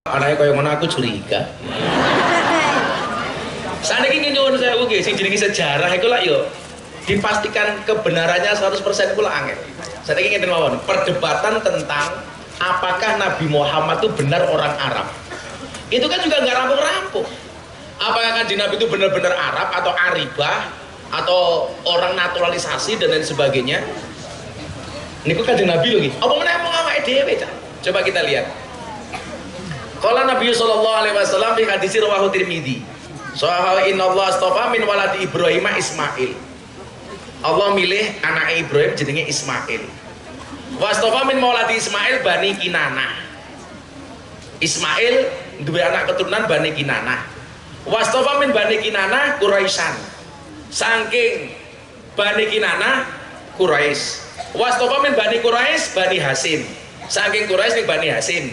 Anaknya kaya ngono aku curiga. Saat ini nyuwun sewu nggih sing jenenge sejarah iku lak yo dipastikan kebenarannya 100% iku lak angel. Saat ini ngeten mawon, perdebatan tentang apakah Nabi Muhammad itu benar orang Arab. Itu kan juga nggak rampung-rampung. Apakah Kanjeng Nabi itu benar-benar Arab atau Aribah atau orang naturalisasi dan lain sebagainya? Niku Kanjeng Nabi lho nggih. Apa meneh mung awake dhewe, Cak? Coba kita lihat. Qala Nabi sallallahu alaihi wasallam fi hadis rawahu Tirmidzi. Soal innallaha astafa min waladi Ibrahim Ismail. Allah milih anak Ibrahim jenenge Ismail. Wa astafa min waladi Ismail Bani Kinanah. Ismail duwe anak keturunan Bani Kinanah. Wa astafa min Bani Kinanah Quraisyan. Saking Bani Kinanah Quraisy. Wa astafa min Bani Quraisy Bani Hasim. Saking Quraisy ning Bani Hasim.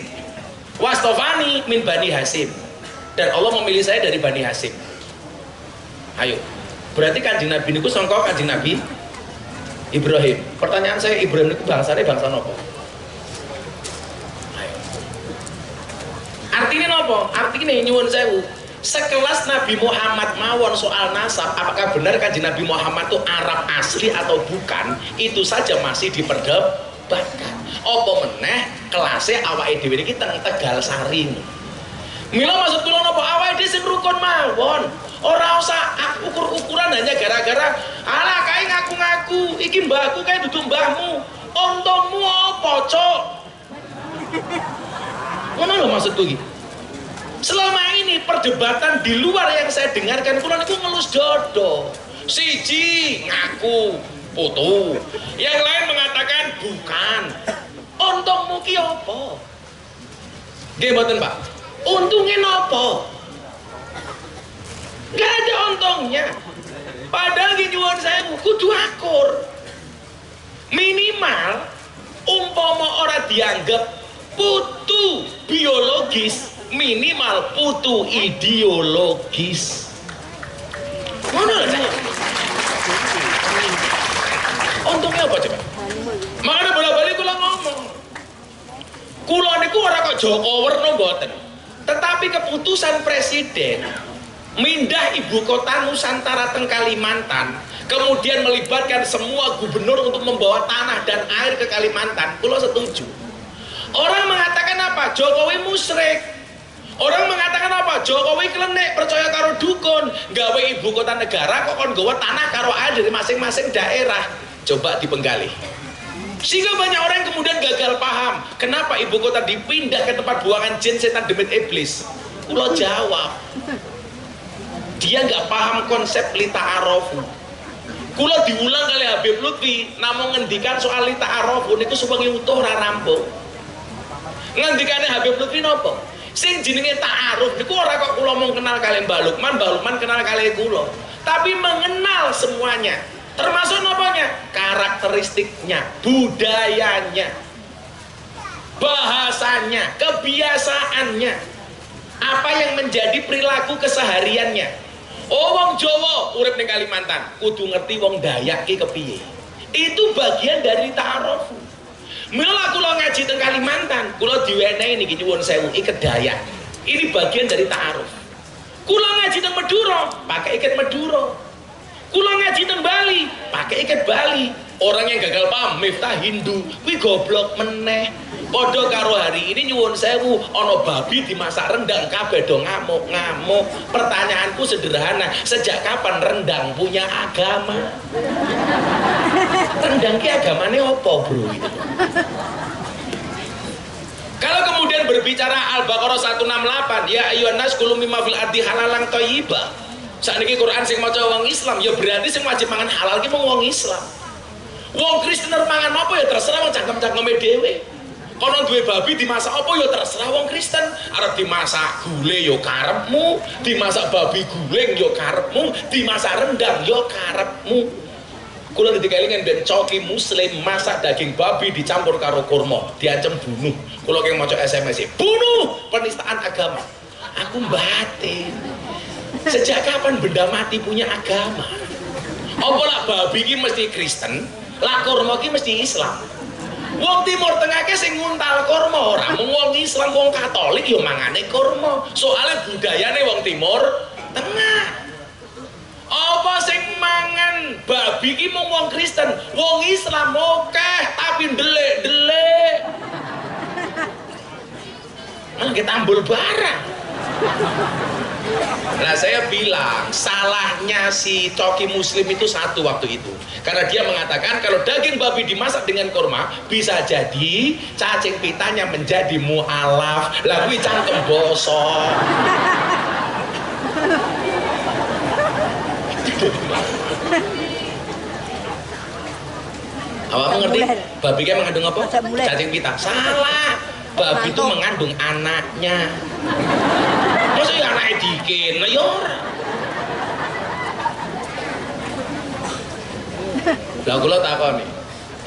Wastofani min Bani Hasim, dan Allah memilih saya dari Bani Hasim. Ayo, berarti Kanjeng Nabi niku sangka Kanjeng Nabi Ibrahim. Pertanyaan saya, Ibrahim niku bangsane bangsa nopo? Ayo. Artinya nopo? Artinya nyuwun sewu. Sekelas Nabi Muhammad mawon soal nasab, apakah benar Kanjeng Nabi Muhammad itu Arab asli atau bukan? Itu saja masih diperdebatkan. Apa meneh kelasnya awake dhewe iki teng Tegal Sari. Mila maksud kula napa awake dhewe sing rukun mawon. Ora usah ukur-ukuran hanya gara-gara alah kae ngaku-ngaku iki mbahku kae dudu mbahmu. Untukmu apa, Cok? Ngono lho maksudku iki. Selama ini perdebatan di luar yang saya dengarkan kula niku ngelus dodo. Siji ngaku putu, yang lain mengatakan bukan. Untungmu ki apa? Nggih mboten, Pak. Untungnya napa? Gak ada untungnya. Padahal ki nyuwun sewu kudu akur. Minimal umpama ora dianggap putu biologis, minimal putu ideologis. Mana lho? Untungnya apa coba? Makanya bola-balik kula ngomong. Kula niku ora kok Joko Werno mboten. Tetapi keputusan presiden mindah ibu kota Nusantara teng Kalimantan, kemudian melibatkan semua gubernur untuk membawa tanah dan air ke Kalimantan, kula setuju. Orang mengatakan apa? Jokowi musyrik. Orang mengatakan apa? Jokowi klenek percaya karo dukun, gawe ibu kota negara kok kon gawa tanah karo air dari masing-masing daerah. Coba dipenggali. Sehingga banyak orang yang kemudian gagal paham kenapa ibu kota dipindah ke tempat buangan jin setan demit iblis. Kula jawab, dia nggak paham konsep lita arofu. Kula diulang kali Habib Lutfi namung ngendikan soal lita arofu niku supaya utuh ora rampung. Ngendikane Habib Lutfi napa? Sing jenenge ta'aruf niku ora kok kula mung kenal kali Mbah Lukman kenal kali kula, tapi mengenal semuanya. Termasuk apanya? Karakteristiknya, budayanya, bahasanya, kebiasaannya, apa yang menjadi perilaku kesehariannya. Oh, wong Jawa urip ning Kalimantan, kudu ngerti wong Dayak ki kepiye. Itu bagian dari ta'aruf. Mila kula ngaji teng Kalimantan, kula diwenehi niki nyuwun sewu iket Dayak. Ini bagian dari ta'aruf. Kula ngaji teng Madura, pakai iket Madura. Kula ngaji teng Bali, pakai iket Bali. Orang yang gagal paham Miftah Hindu, kuwi goblok meneh. Padha karo hari ini nyuwun sewu, ana babi dimasak rendang kabeh do ngamuk-ngamuk. Pertanyaanku sederhana, sejak kapan rendang punya agama? Rendang ki agamane apa, Bro? Kalau kemudian berbicara Al-Baqarah 168, ya ayyuhan nas kulu mimma fil ardi halalan thayyibah. Saiki Quran sing maca wong Islam ya berarti sing wajib mangan halal ki wong Islam. Wong Kristen mangan apa ya terserah wong cangkem-cangkeme dhewe. Kono duwe babi dimasak apa ya terserah wong Kristen. Arep dimasak gule ya karepmu, dimasak babi guling ya karepmu, dimasak rendang ya karepmu. Kula dikelingan ben coki muslim masak daging babi dicampur karo kurma, diancam bunuh. Kula keng maca SMS, bunuh, penistaan agama. Aku batin. Sejak kapan benda mati punya agama? Apa lah babi ki mesti Kristen, lah kurma ki mesti Islam. Wong Timur Tengah ke sing nguntal kurma, ora mung wong Islam, wong Katolik yo mangane kurma. Soale budayane wong Timur Tengah. Apa sing mangan babi ki mung wong Kristen, wong Islam akeh tapi ndelik-ndelik. Kita ambul barang. Nah saya bilang salahnya si coki muslim itu satu waktu itu, karena dia mengatakan kalau daging babi dimasak dengan kurma bisa jadi cacing pitanya menjadi mu'alaf, lalu cangkem bosok. Awak mengerti? Babi kan mengandung apa? Cacing pita. Salah. Babi itu mengandung anaknya. Maksudnya anaknya dikin, nah ora. Lah kula takoni.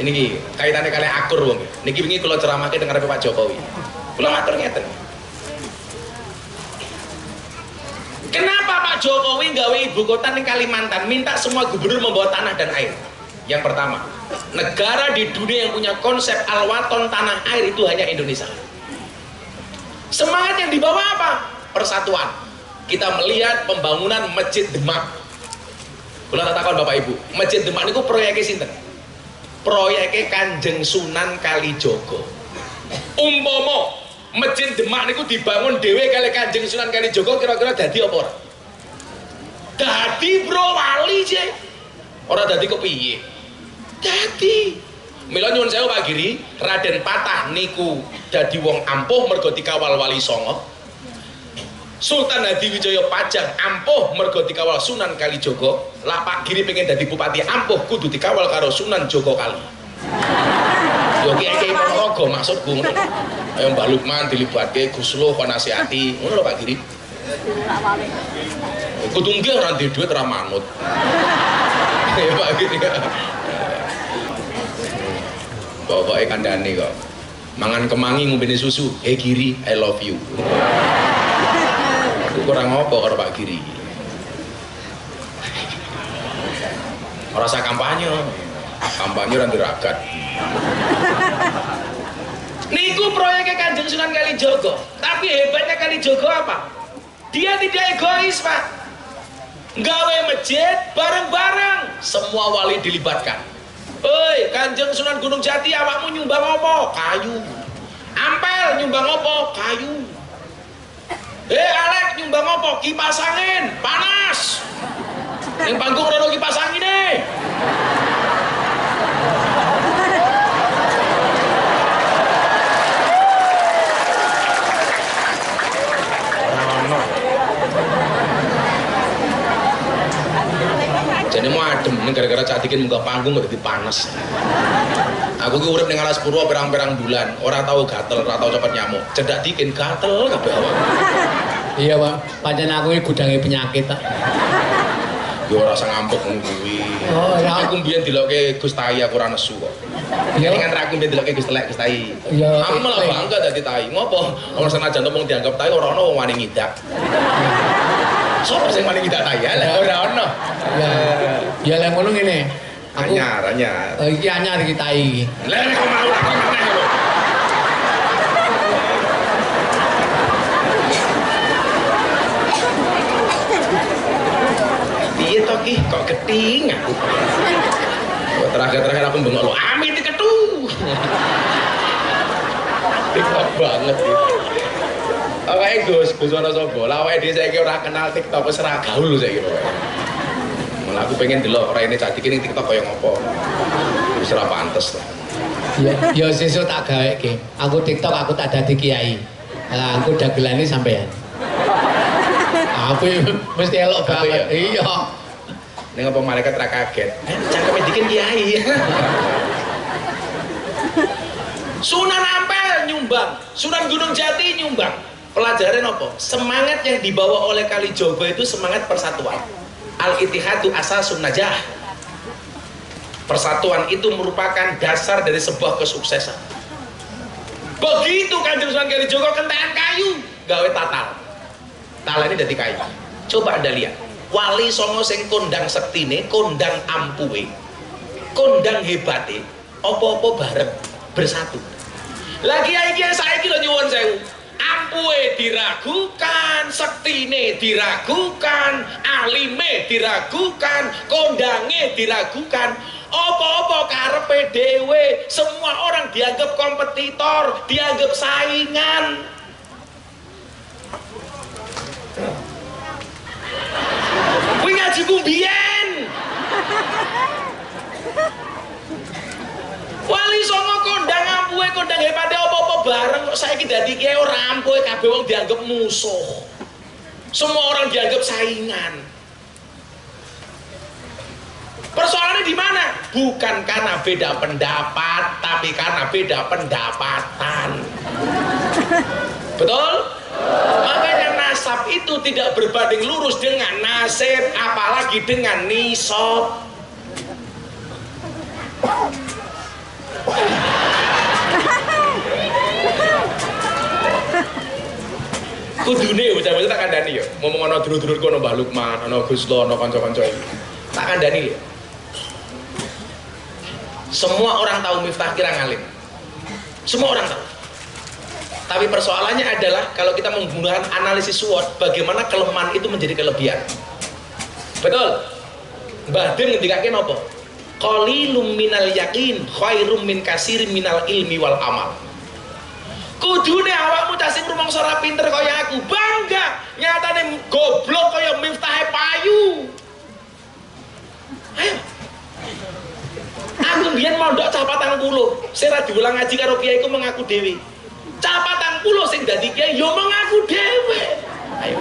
Ini ki kaitannya kalian akur wong. Niki wingi kula ceramahke dengar Pak Jokowi. Kula matur ngeten. Kenapa Pak Jokowi gawe ibu kota ning Kalimantan, minta semua gubernur membawa tanah dan air? Yang pertama, negara di dunia yang punya konsep al-waton tanah air itu hanya Indonesia. Semangat yang dibawa apa? Persatuan. Kita melihat pembangunan Masjid Demak. Kula takon Bapak Ibu, Masjid Demak niku proyeknya sinten? Proyeknya Kanjeng Sunan Kalijogo. Umpama Masjid Demak niku dibangun dhewe kali Kanjeng Sunan Kalijogo, kira-kira dadi apa ora? Dadi bro wali je. Ora dadi kepiye? Dadi. Mila nyuwun sewu Pak Giri, Raden Patah niku dadi wong ampuh mergo dikawal Wali Songo. Sultan Hadiwijaya Pajang ampuh mergo dikawal Sunan Kalijogo. Lah Pak Giri pengen dadi bupati ampuh kudu dikawal karo Sunan Jogokali. Yo kiai-kiai Ponorogo maksudku ngono. Ayo Mbah Lukman dilibatke Gus Loh nasihati, ngono lho Pak Giri. Kudu nggih ora duwe dhuwit ora manut. Ya Pak Giri. Pokoknya kandani kok mangan kemangi ngombene susu, Giri I love you. Aku kurang apa karo Pak Giri. Ora usah kampanye ora diragat. Niku proyeknya Kanjeng Sunan Kalijogo, tapi hebatnya Kalijogo apa? Dia tidak egois Pak, gawe masjid bareng-bareng, semua wali dilibatkan. Oi, Kanjeng Sunan Gunung Jati, awakmu nyumbang apa? Kayu. Ampel nyumbang apa? Kayu. Alek nyumbang apa? Kipas angin, panas. Yang panggung rono kipas angin nih. Jadi mau adem, ini gara-gara Cak Dikin munggah panggung kok jadi panas. Aku ki urip ning alas purwo perang-perang bulan, ora tau gatel, ora tau cepet nyamuk. Cedak Dikin gatel kabeh awak. Iya, Pak. Pancen aku iki gudange penyakit tak. Yo ora usah ngampuk ngono kuwi. Oh, ya. Aku mbiyen deloke Gus Tai aku ora nesu kok. Iya. Dengan aku mbiyen deloke Gus Telek Gus Tai. Iya. Aku malah bangga dadi Tai. Ngopo? Ora senajan mung dianggap Tai ora ono wong wani ngidak. Sopo sing wani ngidak Tai? Ora ono. Ya lek ngono ngene. Aku Anyar. iki anyar iki tai iki. Lah nek mau tak meneh lho. Piye to ki kok keting aku. Terakhir aku bengok lo amit diketu. TikTok banget iki. Awake Gus ana sapa? Lah awake dhewe saiki ora kenal TikTok wis ora gaul saiki pokoke. Malah aku pengen delok rene Cak Dikin ning TikTok kaya ngopo. Wis ora pantes to. Ya sesuk tak gaweke. Aku TikTok aku tak dadi kiai. Lah aku dagelane sampean. Aku mesti elok banget. Iya. Ning apa malaikat ra kaget. Cangkeme Dikin kiai. Sunan Ampel nyumbang, Sunan Gunung Jati nyumbang. Pelajaran apa? Semangat yang dibawa oleh Kalijogo itu semangat persatuan. Al-Ittihadu asasun najah. Persatuan itu merupakan dasar dari sebuah kesuksesan. Begitu Kanjeng Sunan Kalijogo kentekan kayu, gawe tatal. Tatal ini dari kayu. Coba Anda lihat. Wali Songo sing kondang sektine, kondang ampuhe, kondang hebate, apa-apa bareng. bersatu. Lagi kiai saiki lho nyuwun sewu. Ampuhe diragukan, sektine diragukan, alime diragukan, kondange diragukan. Apa-apa karepe dhewe, semua orang dianggap kompetitor, dianggap saingan. Kuwi ngaji kumbiyen. Wali Songo kondang ampuhe kondang hepate apa-apa bareng kok saiki dadi kiai ora ampuhe kabeh wong dianggap musuh. Semua orang dianggap saingan. Persoalannya di mana? Bukan karena beda pendapat, tapi karena beda pendapatan. Betul? Makanya nasab itu tidak berbanding lurus dengan nasib, apalagi dengan nisab. Kudune bocah-bocah tak kandhani ya. Ngomong ana dulur-dulur kono Mbah Lukman, ana Gus Lo, ana kanca-kanca iki. Tak kandhani ya. Semua orang tahu Miftah kira ngalim. Semua orang tahu. Tapi persoalannya adalah kalau kita menggunakan analisis SWOT, bagaimana kelemahan itu menjadi kelebihan. Betul? Mbah Dim ngendikake napa? Qalilum minal yakin khairum min kasirin minal ilmi wal amal. Kudune awakmu cah sing rumangsa ora pinter kaya aku, bangga nyatane goblok kaya Miftah payu. Ayo. Aku biyen mondok cah 40, sing ra diulang ngaji karo kiai iku mengaku dhewe. Cah 40 sing dadi kiai yo mengaku dhewe. Ayo.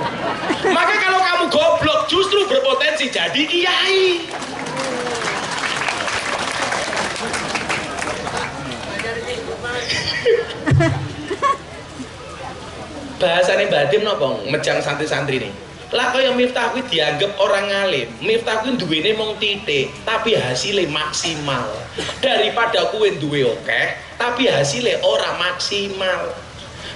Maka kalau kamu goblok justru berpotensi jadi kiai. Bahasane Mbah Dim napa mejang santri-santri nih. Lah kaya Miftah kuwi dianggap orang ngalim. Miftah kuwi duwene mung titik, tapi hasilnya maksimal. Daripada kuwi duwe akeh, tapi hasilnya ora maksimal.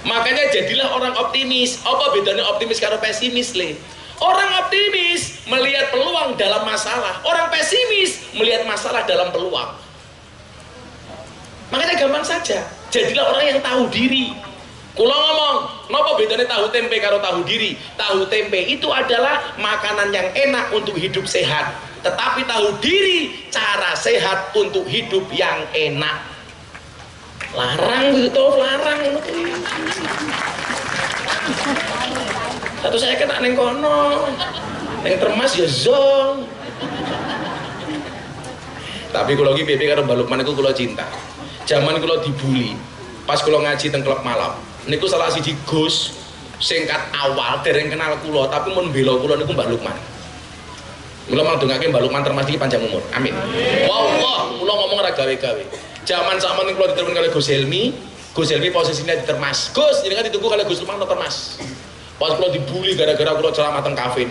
Makanya jadilah orang optimis. Apa bedanya optimis karo pesimis le? Orang optimis melihat peluang dalam masalah, orang pesimis melihat masalah dalam peluang. Makanya gampang saja. Jadilah orang yang tahu diri. Kula ngomong, napa bedanya tahu tempe karo tahu diri? Tahu tempe itu adalah makanan yang enak untuk hidup sehat. Tetapi tahu diri cara sehat untuk hidup yang enak. Larang gitu, larang. Satu saya kena neng kono, neng termas ya zong. Tapi kalau lagi piye karo Mbah Lukman itu kula cinta. Zaman kula dibully, pas kula ngaji teng klub malam. Niku salah siji Gus singkat awal dereng kenal kula tapi mun bela kula niku Mbah Lukman. Kula mau ndongake Mbah Lukman termas iki panjang umur. Amin. Wallah, kula ngomong ora gawe-gawe. Zaman sakmen kula ditelepon kali Gus Helmi posisinya di termas. Gus, jenengan ditunggu kali Gus Lukman nang termas. Pas kula dibully gara-gara kula ceramah teng kafe.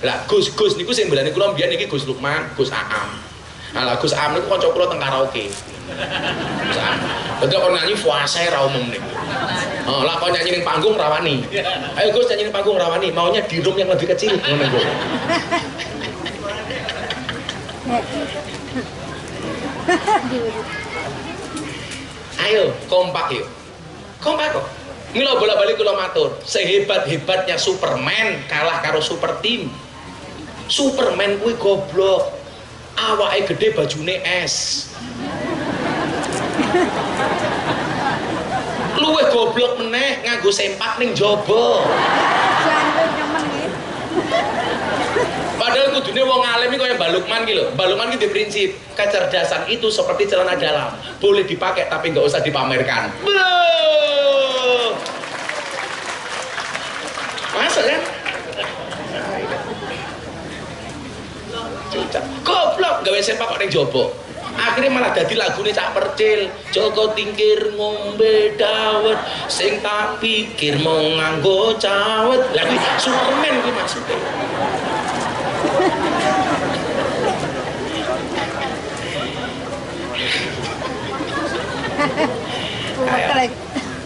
Lah Gus niku sing belani kula mbiyen iki Gus Lukman, Gus Aam. Lah Gus Aam niku kanca kula teng karaoke. Gus Aam. Dadi kok nyanyi puasa ra umum niku. Oh, lah kok nyanyi ning panggung rawani. Ayo Gus nyanyi ning panggung rawani, maunya di room yang lebih kecil ngono niku. Ayo kompak yuk. Kompak kok. Mila bola-balik kula matur, sehebat-hebatnya Superman kalah karo super team. Superman kuwi goblok. Awake gede bajune es. Luwih goblok meneh nganggo sempak ning jaba. Padahal kudune wong alim iki kaya Mbah Lukman iki lho. Mbah Lukman iki di prinsip kecerdasan itu seperti celana dalam, boleh dipakai tapi nggak usah dipamerkan. Masuk kan? Goblok gawe sempak kok ning jaba. Akhirnya malah jadi lagune Cak Percil. Joko tingkir ngombe dawet, sing tak pikir mau nganggo cawet. Lah kuwi Superman kuwi maksudnya.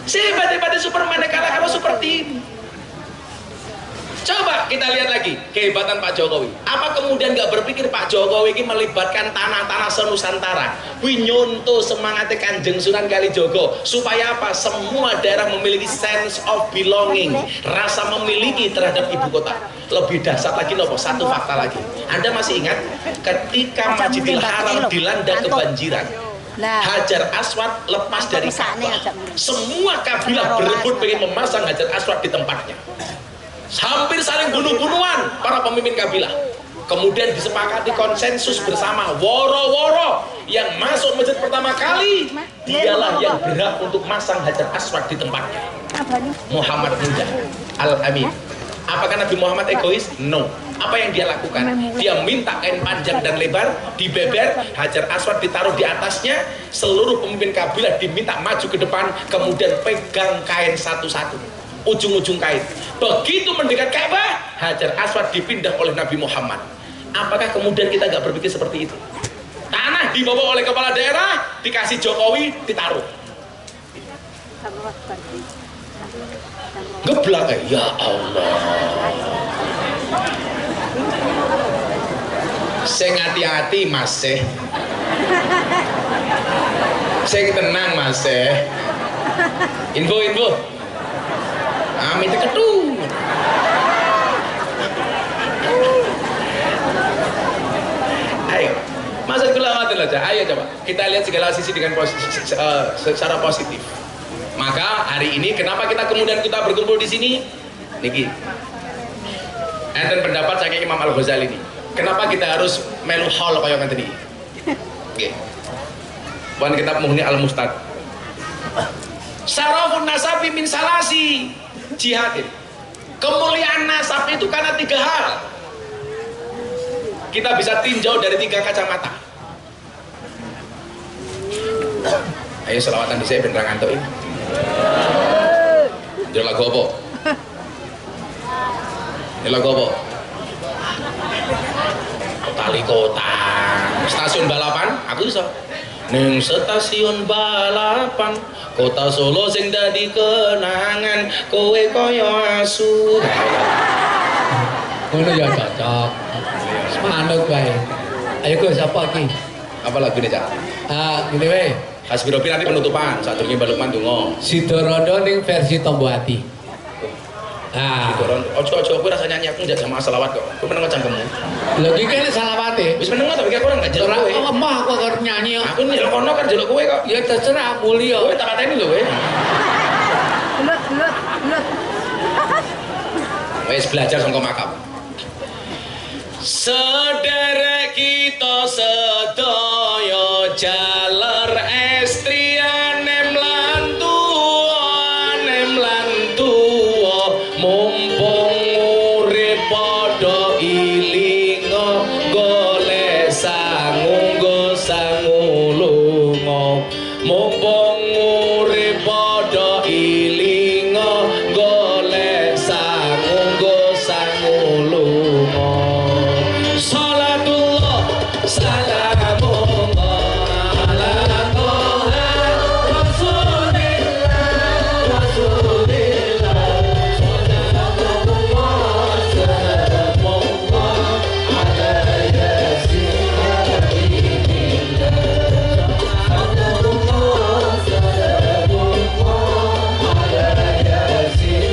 Sehebat-hebatnya Superman kalah kalau super team. Coba kita lihat lagi kehebatan perdebatan Pak Jokowi. Apa kemudian nggak berpikir Pak Jokowi ini melibatkan tanah-tanah senusantara? Wih nyonto semangatnya Kanjeng Sunan Kalijogo supaya apa? Semua daerah memiliki sense of belonging, rasa memiliki terhadap ibu kota. Lebih dahsyat lagi nopo, satu fakta lagi. Anda masih ingat ketika Masjidil Haram dilanda kebanjiran? Hajar Aswad lepas dari Ka'bah. Semua kabilah berebut pengen memasang Hajar Aswad di tempatnya. Hampir saling bunuh-bunuhan para pemimpin kabilah. Kemudian disepakati konsensus bersama, woro-woro yang masuk masjid pertama kali dialah yang berhak untuk masang Hajar Aswad di tempatnya. Muhammad Muda Al-Amin. Apakah Nabi Muhammad egois? No. Apa yang dia lakukan? Dia minta kain panjang dan lebar, dibeber, Hajar Aswad ditaruh di atasnya, seluruh pemimpin kabilah diminta maju ke depan, kemudian pegang kain satu-satu, ujung-ujung kain. Begitu mendekat Ka'bah, Hajar Aswad dipindah oleh Nabi Muhammad. Apakah kemudian kita nggak berpikir seperti itu? Tanah dibawa oleh kepala daerah, dikasih Jokowi, ditaruh. Geblak ya Allah. Sing hati-hati Mas sing tenang Mas info amit ketu. Ayo maksud kula ngoten aja, ayo coba kita lihat segala sisi dengan secara positif. Maka hari ini kenapa kita kemudian berkumpul di sini? Niki. Enten pendapat saking Imam Al-Ghazali ini. Kenapa kita harus melu haul kaya ngeten iki? Nggih. Wan kitab Mughni Al-Mustad. Syarafun nasabi min salasi jihadin. Kemuliaan nasab itu karena 3 hal. Kita bisa tinjau dari 3 kacamata. Ayo selawatan dhisik ben ra ngantuk iki. Ini lagu apa? Ini lagu apa? Tali kota. Stasiun balapan? Aku bisa. Neng stasiun balapan kota Solo sing dadi kenangan kowe koyo asu. Ngono ya cocok. Manut bae. Ayo Gus apa iki? Apa lagu ini, Cak? Gini wae. Hasbiro nanti penutupan, saat ini Balukman dungo. Sidorondo ning versi Tombo Ati. Sidorondo. Ojo aku rasa nyanyi aku njak sama selawat kok. Aku meneng cangkemmu. Lho iki kene salawate. Wis meneng tapi aku ora jelek kowe. Ora emah aku arep nyanyi. Aku nyelok kono kan jelek kowe kok. Ya terserah mulia. Kowe tak kateni lho kowe. Lut. Wis belajar saka makam. Sederek kita sedaya jaler estriane mlantua mumpung urip padha ilinga golek sangu lunga mumpung urip padha ilinga golek sangu lunga. Salatullah salamullah ala Toha Rasulillah Salamullah salamullah ala Yasin Habibina Salamullah salamullah ala Yasin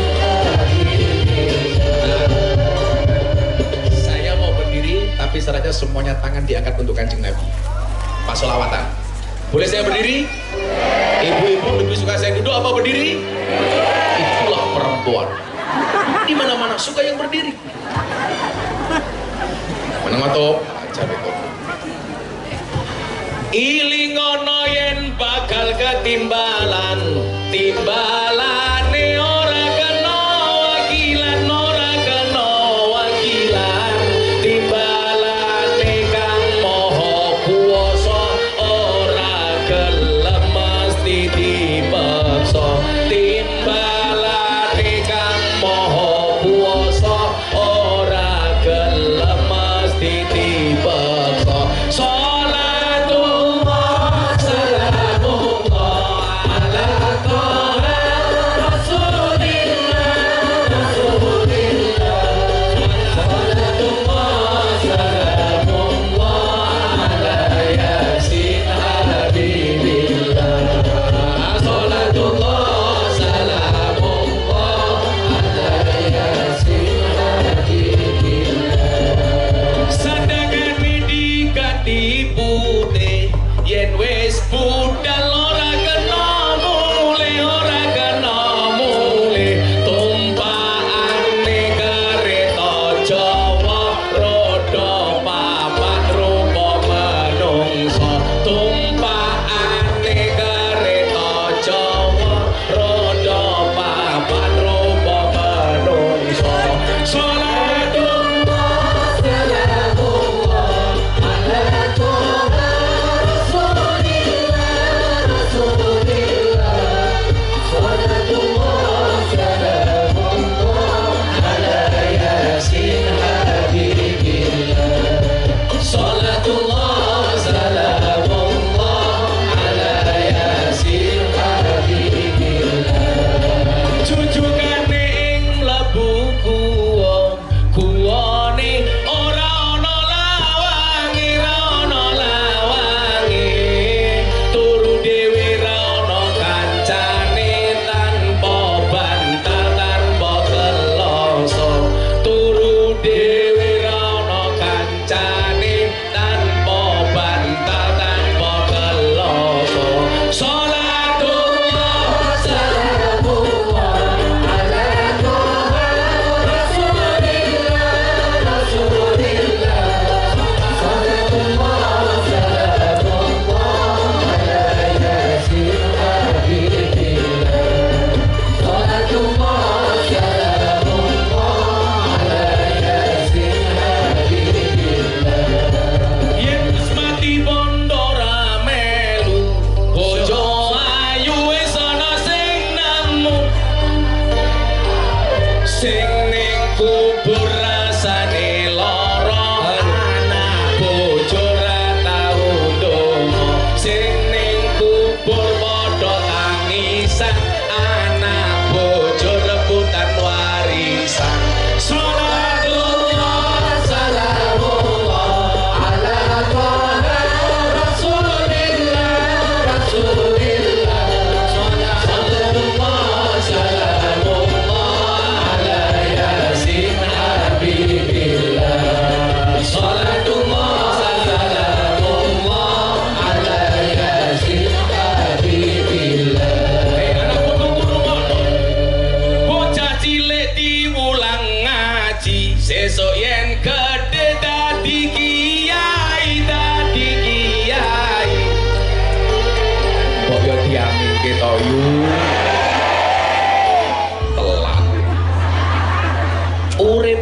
tapi syaratnya semuanya tangan diangkat untuk Kanjeng Nabi. Pas sholawatan. Boleh saya berdiri? Ibu-ibu lebih suka saya duduk apa berdiri? Itulah perempuan. Di mana-mana suka yang berdiri. Mana mato? Ajar itu. Ilingono yen bakal ketimbalan, timbalane ora kena wakilan, ora kena wakilan. Timbalane kang maha kuwasa ora gelem mesti dipaksa. Timbalane kang maha kuwasa ora gelem mesti dipaksa. Salatullah salamullah ala Toha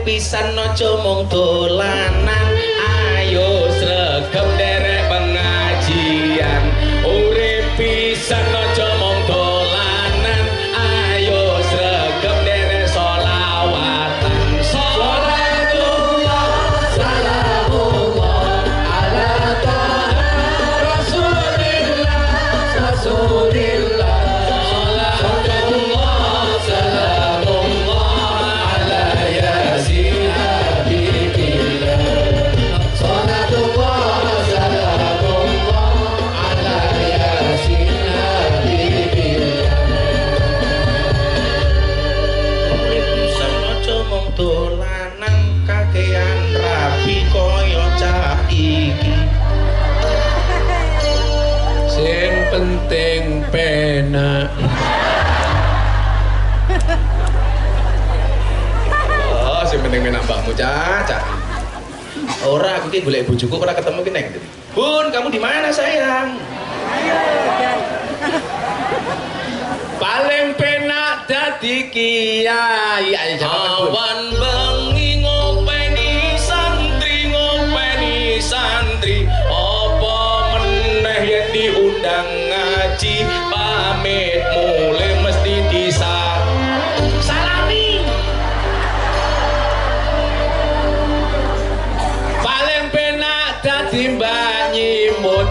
pisan aja mung dolanan, ayo sregep derek pengajian. Urip pisan aja mung dolanan, ayo sregep derek sholawatan. Sholatullah salamullah ala taha rasulillah rasulillah. Sholatullah salamullah ala yasin habibillah. Sholatullah salamullah ala yasin habibillah. Pisan aja mung dolanan, kakean rabi kaya cah iki. Sing penting penak. Oh, sing penting menak mbakmu caca. Ora aku ki golek bojoku ora ketemu ki neng. Bun, kamu di mana sayang? Paling penak dadi kiai. Ayo jangan Awan bengi ngopeni santri, apa meneh yen diundang ngaji, pamit mulai mesti salami. paling penak dadi mbak nyimut.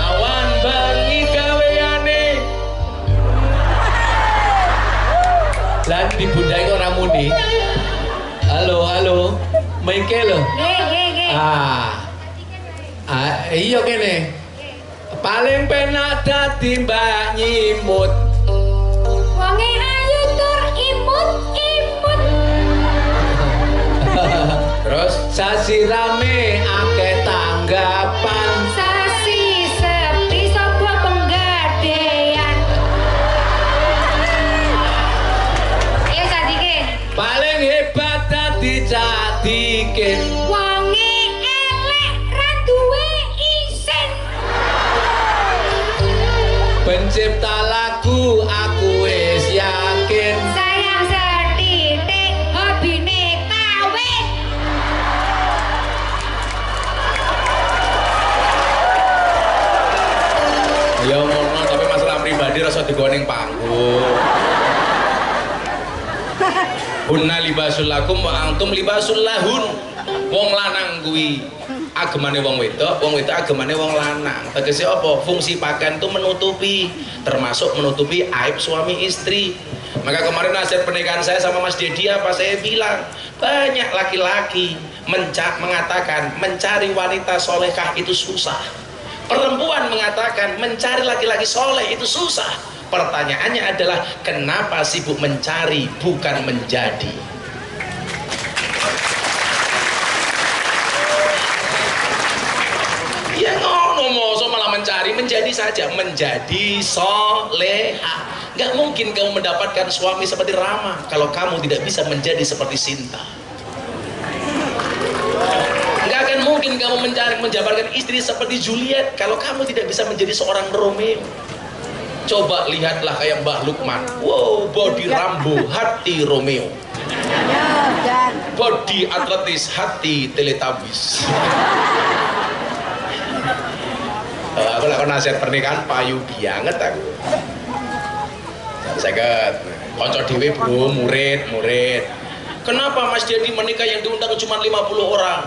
Awan bengi gaweane. Lan dibundai ora muni. Halo, mengke lho. Iya kene. Paling penak dadi mbak nyimut. Wonge ayu tur imut-imut. Terus Sasi rame akeh tanggapan. Sasi sepi sapa penggadean. Ayo sadike. Paling hebat dadi Cadikin. Wonge elek ra duwe isin. Pencipta lagu aku wis yakin. Sayang setitik hobine kawin. ya ngono, tapi masalah pribadi rasa digoning panggung. Hunna libasul lakum wa antum libasul lahun. Wong lanang kuwi agemane wong wedok agemane wong lanang. Tegese apa? Fungsi pakaian itu menutupi, termasuk menutupi aib suami istri. Maka kemarin nasihat pernikahan saya sama Mas Dedi apa saya bilang, banyak laki-laki mengatakan mencari wanita solehah itu susah. Perempuan mengatakan mencari laki-laki soleh itu susah. Pertanyaannya adalah kenapa sibuk mencari bukan menjadi? Ya ngono moso malah mencari, menjadi saja, menjadi soleha. Gak mungkin kamu mendapatkan suami seperti Rama kalau kamu tidak bisa menjadi seperti Sinta. Gak akan mungkin kamu menjabarkan istri seperti Juliet kalau kamu tidak bisa menjadi seorang Romeo. Coba lihatlah kayak Mbah Lukman. Wow, body Rambo, hati Romeo. Body atletis, hati Teletubbies. Aku lakukan nasihat pernikahan payu banget aku. Seket, konco dewe bro, murid. Kenapa Mas Dedi menikah yang diundang cuma 50 orang?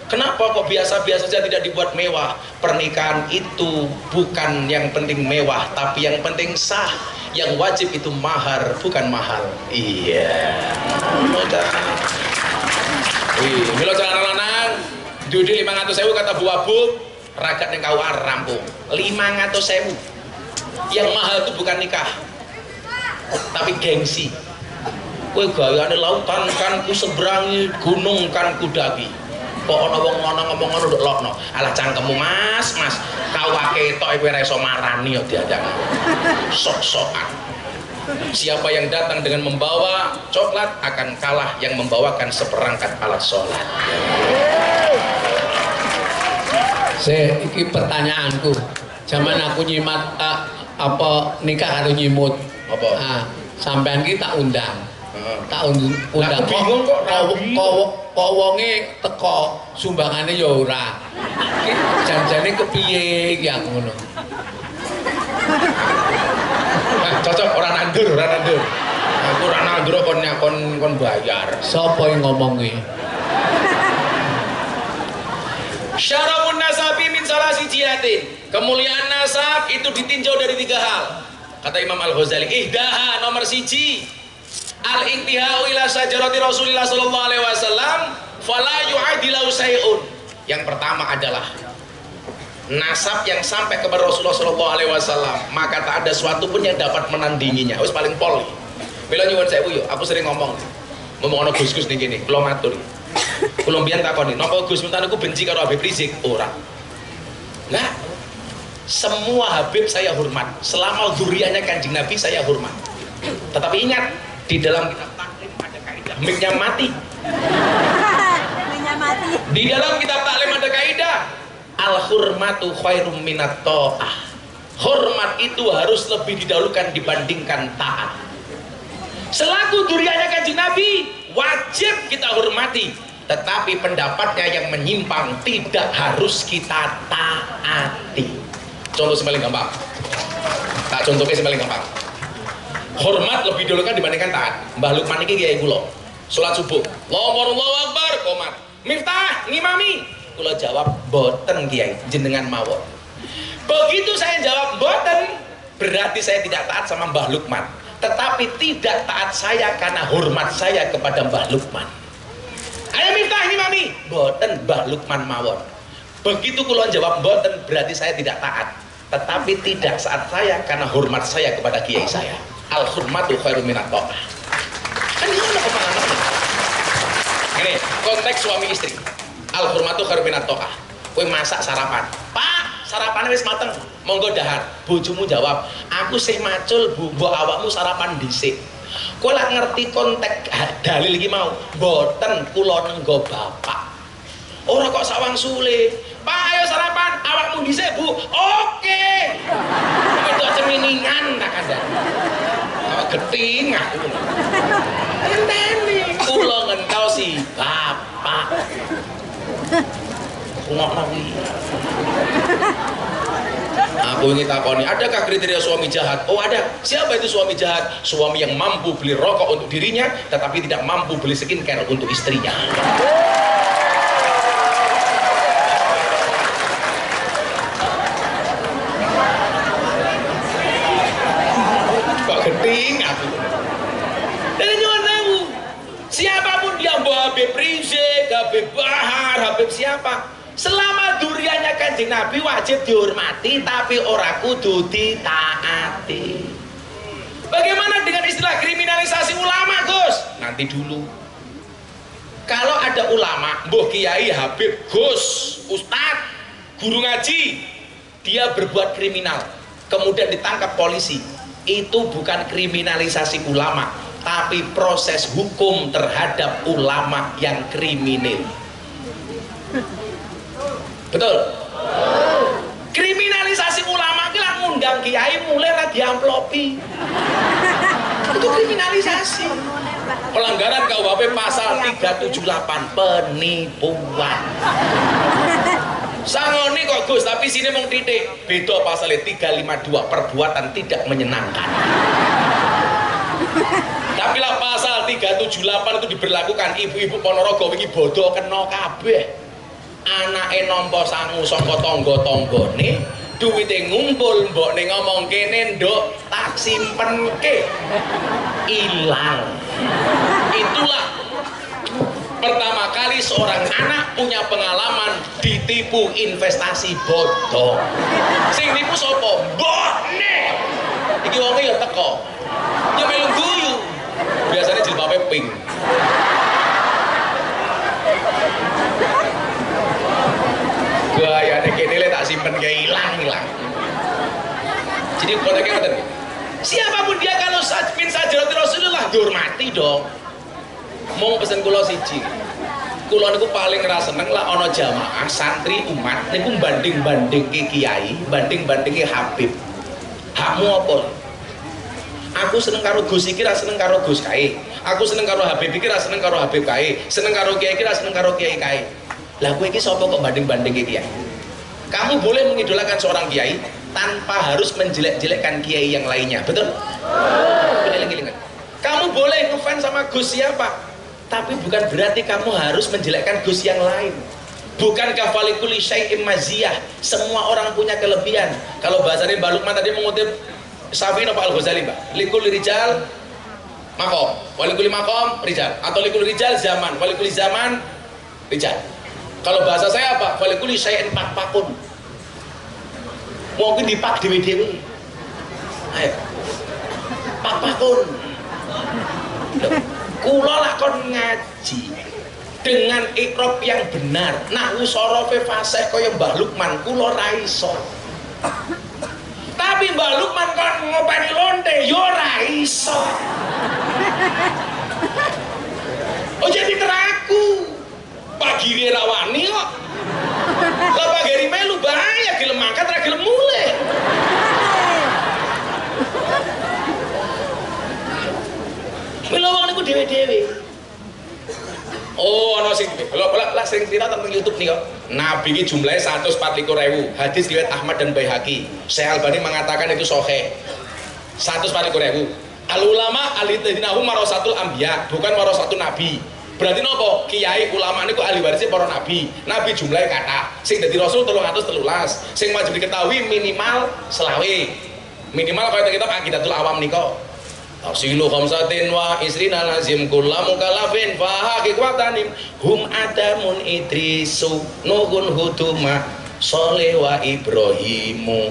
Kenapa kok biasa-biasa saja tidak dibuat mewah? Pernikahan itu bukan yang penting mewah, tapi yang penting sah. Yang wajib itu mahar, bukan mahal. Iya. Milo jalan lanang, Dudi 500.000 kata Bu Abub, ragat yang kau rampung. 500.000. Yang mahal itu bukan nikah, tapi gengsi. Kowe gayane lautan kan ku seberangi, gunung kan ku daki. Kok ana wong lanang ngomong ngono nduk lokno. Alah cangkemmu Mas, kau ketok kowe ora iso marani ya diajak. Sok-sokan. Siapa yang datang dengan membawa coklat akan kalah yang membawakan seperangkat alat sholat. Iki pertanyaanku. Zaman aku nyimat apa nikah karo nyimut. Apa? Sampean ki tak undang. Tak undang Aku bingung kok rabi. kok wonge teko sumbangane ya ora. Janjane kepiye iki aku ngono. Nah, cocok orang nandur. Aku ora nandur kon bayar. Sopo yang ngomong iki? Syarafun nasabi min salasi jihatin. Kemuliaan nasab itu ditinjau dari 3 hal. Kata Imam Al-Ghazali, ihdaha nomor 1, al-intihau ila sajarati Rasulillah sallallahu alaihi wasallam fala yu'adilu syai'un. Yang pertama adalah nasab yang sampai kepada Rasulullah sallallahu alaihi wasallam, maka tak ada suatu pun yang dapat menandinginya. Wis paling pol. Mila nyuwun sewu yo, aku sering ngomong ana Gus-gus ning kene, kula matur. Kula mbiyen takoni, napa Gus Miftah niku benci karo Habib Rizik? Ora. Lah, semua Habib saya hormat, selama zuriyahnya Kanjeng Nabi saya hormat. Tetapi ingat, di dalam kitab taklim ada kaidah miknya mati. Di dalam kitab taklim ada kaidah al-hurmatu khairum minat ta'ah. Hormat itu harus lebih didahulukan dibandingkan taat. Selaku zuriyahnya Kanjeng Nabi, wajib kita hormati, tetapi pendapatnya yang menyimpang tidak harus kita taati. Contoh paling gampang. Tak contohnya paling gampang. Hormat lebih didahulukan dibandingkan taat. Mbah Lukman iki kiai kula. Salat subuh, Allahu Akbar, qomat. Miftah ngimami. Kula jawab, "Boten Kiai, jenengan mawon." Begitu saya jawab boten, berarti saya tidak taat sama Mbah Lukman. Tetapi tidak taat saya karena hormat saya kepada Mbah Lukman. Ayo Miftah ngimami. Boten Mbah Lukman mawon. Begitu kula jawab boten, berarti saya tidak taat. Tetapi tidak saat saya karena hormat saya kepada kiai saya. Al-hurmatu khairum minat ta'ah. Kan ini ada pemahaman. Ini konteks suami istri. Al-hurmatu khairum minat ta'ah. Kowe masak sarapan. Pak, sarapannya wis mateng. Monggo dahar. Bojomu jawab, "Aku sih macul, Bu, mbok awakmu sarapan dhisik." Kowe lak ngerti konteks dalil iki mau. Boten kula nenggo bapak. Ora kok sawang sule. Pak, ayo sarapan, awakmu dhisik, Bu. Oke. Itu ceminingan tak ada. Geting aku. Enteni kula ngentosi bapak. Ngokno iki. Aku ingin takoni, adakah kriteria suami jahat? Oh ada. Siapa itu suami jahat? Suami yang mampu beli rokok untuk dirinya, tetapi tidak mampu beli skincare untuk istrinya. Kok geting aku? Dan nyuwun sewu. Siapapun dia, Habib Rizik, Habib Bahar, Habib siapa? Selama duriannya Kanjeng Nabi wajib dihormati, tapi ora kudu ditaati. Bagaimana dengan istilah kriminalisasi ulama, Gus? Nanti dulu. Kalau ada ulama, mbuh kiai, Habib, Gus, Ustadz, guru ngaji, dia berbuat kriminal, kemudian ditangkap polisi, itu bukan kriminalisasi ulama, tapi proses hukum terhadap ulama yang kriminal. Betul? Kriminalisasi ulama ki lak ngundang kiai mulai ra diamplopi. Itu kriminalisasi. Pelanggaran KUHP pasal 378 penipuan. Sangoni kok Gus, tapi sini mung titik. Beda pasalnya 352 perbuatan tidak menyenangkan. Tapi lah pasal 378 itu diberlakukan. Ibu-ibu Ponorogo wingi bodoh kena kabeh. Anake nampa sangu saka tangga-tanggane, duwite ngumpul mbokne ngomong kene nduk tak simpenke. Ilang. Itulah pertama kali seorang anak punya pengalaman ditipu investasi bodong. Sing nipu sapa? Mbokne. Iki wonge ya teko. Ya melu guyu. Biasanya jilbabe pink. Gaya kene le tak simpen kayak hilang. Jadi kontaknya ngoten. Siapapun dia kalau min sajrati Rasulullah dihormati dong. Mau pesen kula siji. Kula niku paling ra seneng lah ana jamaah santri umat niku banding-bandingke kiai, banding-bandingke habib. Hakmu apa? Aku seneng karo Gus iki ra seneng karo Gus kae. Aku seneng karo Habib iki ra seneng karo Habib kae. Seneng karo kiai iki ra seneng karo kiai kae. Lah kowe iki sapa kok banding-banding kiai? Kamu boleh mengidolakan seorang kiai tanpa harus menjelek-jelekkan kiai yang lainnya. Betul? Betul. Kamu boleh ngefans sama Gus siapa, tapi bukan berarti kamu harus menjelekkan Gus yang lain. Bukankah falikuli syai'im maziyah, semua orang punya kelebihan. Kalau bahasanya Mbak Lukman tadi mengutip Syafi'i apa Al-Ghazali, Mbak? Likul rijal makom, walikuli makom rijal, atau likul rijal zaman, walikuli zaman rijal. Kalau bahasa saya apa? Walikuli syai'in pak-pakun. Mungkin dipak dewe-dewe. Ayo. Pak-pakun. Kula lakon ngaji dengan ikrab yang benar. Nahwu sorofe fasih kaya Mbah Lukman kula ra iso. Tapi Mbah Lukman kon ngopeni lonte yo ra iso. Oh jadi teraku. Pagi rawani kok. Lah pagi melu bahaya gelem mangkat ra gelem mulih. Mila wong niku dhewe-dhewe. Oh, ana sing lah sering cerita tentang YouTube nih kok. Nabi ini jumlahnya 144.000. Hadis riwayat Ahmad dan Baihaqi. Syekh Albani mengatakan itu sahih. 144.000. Al ulama alitinahu warasatul anbiya, bukan warasatul nabi. Berarti nopo? Kiai ulama niku ahli warisnya para nabi. Nabi jumlahnya kata. Sing dadi rasul 313. Sing wajib diketahui minimal selawe. Minimal kaya kita Aqidatul Awam niku. Tafsilu khamsatin wa isrina lazim kulla mukallafin fa haqiqatanim hum adamun idrisu nuhun huduma soleh wa ibrahimu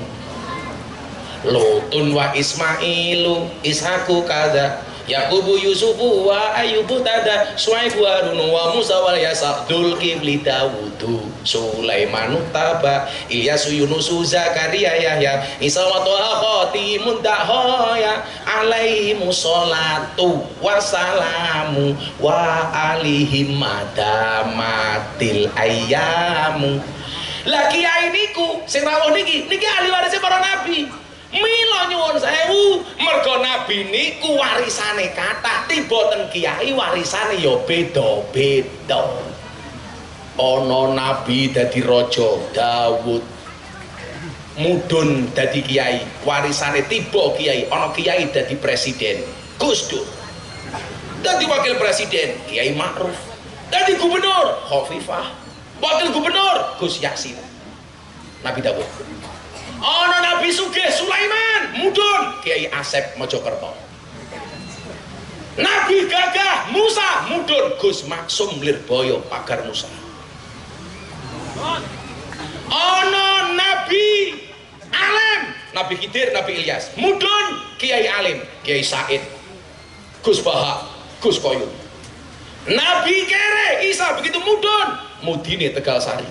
lutun wa ismailu ishaku kada Yaqubu Yusufu wa Ayyubu tada Suaibu Harun wa Musa wal Yasa Dzulkifli Dawudu Sulaimanu taba Ilyasu Yunusu Zakaria Yahya Isa wa Toha Khotimun Dahoya alaihimu sholatu wassalamu wa alihim madamatil ayyamu. Lah kiai niku sing rawuh niki ahli warisé para nabi. Mila nyuwun sewu, mergo nabi niku warisane kathah, tiba ten kiai warisane ya beda-beda. Ana nabi dadi raja Daud, mudhun dadi kiai, warisane tiba kiai, ana kiai dadi presiden, Gus Dur. Dadi wakil presiden, Kiai Ma'ruf. Dadi gubernur, Khofifah. Wakil gubernur, Gus Yasin. Nabi Daud. Ana Nabi Sugih Sulaiman, mudhun Kiai Asep Mojokerto. Nabi Gagah Musa, mudhun Gus Maksum Lirboyo Pagar Musa. Ana Nabi Alim, Nabi Khidir, Nabi Ilyas, mudhun Kiai Alim, Kiai Said, Gus Baha, Gus Koyun. Nabi Kere Isa begitu mudhun Mudine Tegal Sari.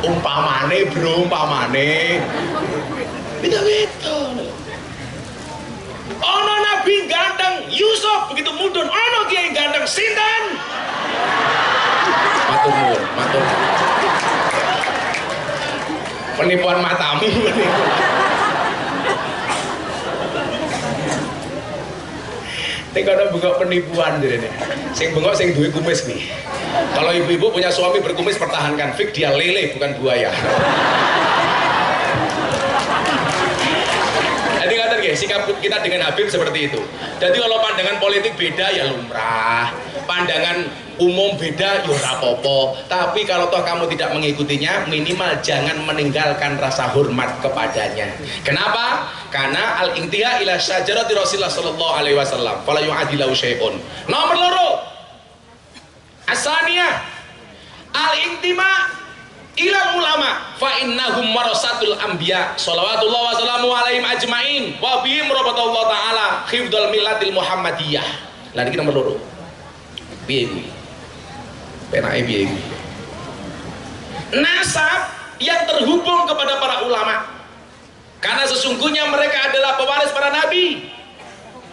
Umpamane bro, umpamane beda-beda. Ono Nabi ganteng Yusuf begitu mudun, ono Kiai ganteng sinten? Matur nuwun, matur. Penipuan matamu. Nek ana buka penipuan direne. Sing bengok sing duwe kumis nih. Kalau ibu-ibu punya suami berkumis pertahankan, fik dia lele bukan buaya. Jadi kata sikap kita dengan Habib seperti itu. Jadi kalau pandangan politik beda ya lumrah, pandangan umum beda ya rapopo. Tapi kalau toh kamu tidak mengikutinya, minimal jangan meninggalkan rasa hormat kepadanya. Kenapa? Karena al-intiha ila syajarati Rasulullah sallallahu alaihi wasallam fala yu'adilu syai'un. Nomor loro, asaniyah al-intima ila ulama fa innahum warasatul anbiya shalawatullah wa salamu alaihim ajmain wa bihim rabatallahu taala khifdul millatil muhammadiyah. Lah iki nomor loro. Piye iki? Penake piye iki? Nasab yang terhubung kepada para ulama. Karena sesungguhnya mereka adalah pewaris para nabi.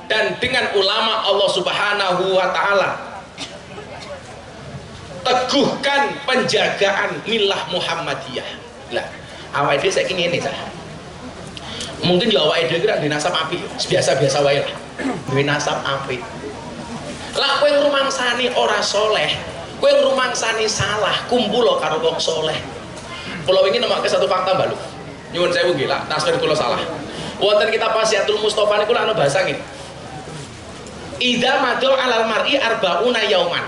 Dan dengan ulama Allah Subhanahu wa taala teguhkan penjagaan milah Muhammadiyah. Lah awake dhewe saiki ngene Cak. Mungkin ya awake dhewe kira duwe nasab apik, biasa-biasa wae lah. Duwe nasab apik. Lah kowe ngrumangsani ora soleh, kowe ngrumangsani salah, kumpul karo wong soleh. Kula wingi nemokke satu fakta Mbak Lu. Nyuwun sewu nggih lah, tasbih kula salah. Wonten kitab Wasiatul Mustofa niku ana bahasa ngene. Idza madul alal mar'i arbauna yauman.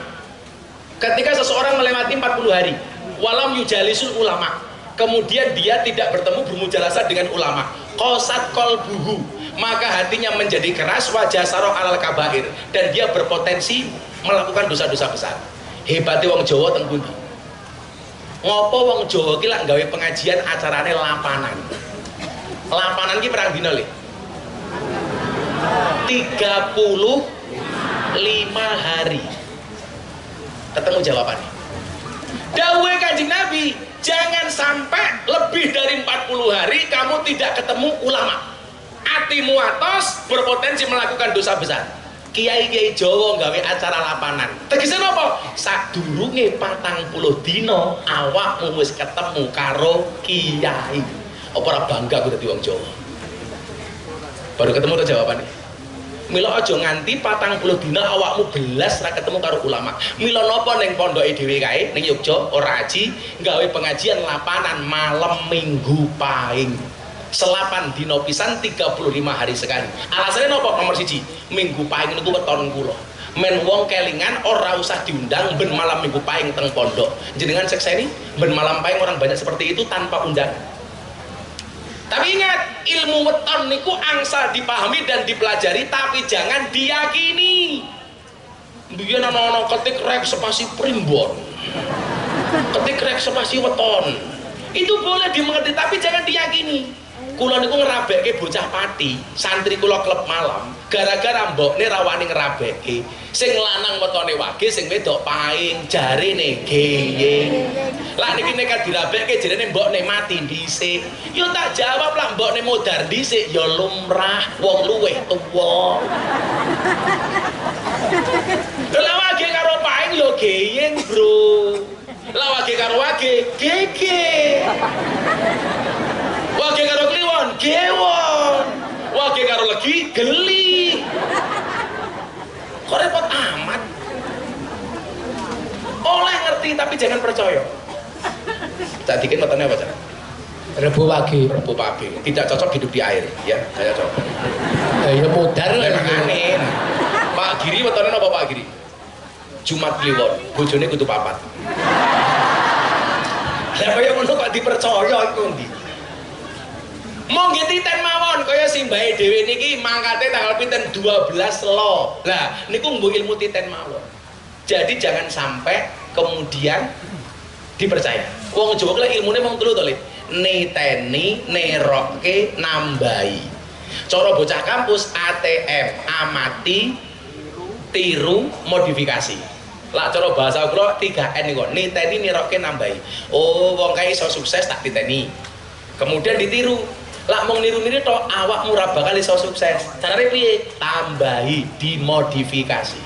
Ketika seseorang melewati 40 hari, walam yujalisul ulama, kemudian dia tidak bertemu bermujalasah dengan ulama, qasat qalbuhu, maka hatinya menjadi keras, wajah saro alal kabair, dan dia berpotensi melakukan dosa-dosa besar. Hebatnya wong Jawa teng pundi? Ngopo wong Jawa ki lak gawe pengajian acarane lapanan. Lapanan ki perang dina le. 35 hari. Ketemu jawabannya. Dawuhe Kanjeng Nabi, jangan sampai lebih dari 40 hari kamu tidak ketemu ulama. Atimu atos berpotensi melakukan dosa besar. Kiai-kiai Jawa gawe acara lapanan. Tegese napa? Sadurunge 40 dina awakmu wis ketemu karo kiai. Apa ora bangga aku dadi wong Jawa? Baru ketemu tuh jawabannya. Mila aja nganti 40 dina awakmu belas ra ketemu karo ulama. Mila napa ning pondoke dhewe kae ning Yogya ora aji gawe pengajian lapanan malam Minggu Pahing. Selapan dino pisan 35 hari sekali. Alasannya napa? Nomor 1, Minggu Pahing niku weton kula. Men wong kelingan ora usah diundang ben malam Minggu Pahing teng pondok. Jenengan sekseni ben malam Pahing orang banyak seperti itu tanpa undangan. Tapi ingat, ilmu weton niku angsal dipahami dan dipelajari, tapi jangan diyakini. Biyen ana ketik rek spasi primbon. Ketik rek spasi weton. Itu boleh dimengerti tapi jangan diyakini. Kula niku ngerabekke bocah pati, santri kula klub malam, gara-gara mbokne rawani ngerabekke. Sing lanang wetone wage, sing wedok pahing, jarene geyeng. Lah niki nekat dirabekke jarene mbokne mati dhisik. Yo tak jawab lah mbokne modar dhisik ya lumrah, wong luweh tuwa. Lah wage karo pahing yo geyeng, Bro. Lah wage karo wage, gege. Wage karo kliwon, gewon. Wage karo legi, geli. Kok repot amat? Oleh ngerti tapi jangan percaya. Cak dikit matanya apa, Cak? Rebu pagi. Rebu pagi. Tidak cocok hidup di air, ya. Saya coba. Ya modar lah. Makane. Pak Giri wetone napa Pak Giri? Jumat kliwon, bojone kudu papat. Lah kaya ngono kok dipercaya iku ndi? Mau nggih titen mawon kaya simbahe dhewe niki mangkate tanggal pinten 12 Selo. Lah niku nggo ilmu titen mawon. Jadi jangan sampai kemudian dipercaya. Wong Jawa kuwi ilmune mung telu to, Le. Niteni, nerokke, nambahi. Cara bocah kampus ATM, amati, tiru, modifikasi. Lah cara bahasa kula 3N niku, niteni, nerokke, nambahi. Oh, wong kae iso sukses tak titeni. Kemudian ditiru. Lah mung niru-niru tok awakmu ora bakal iso sukses. Carane piye? Tambahi, dimodifikasi.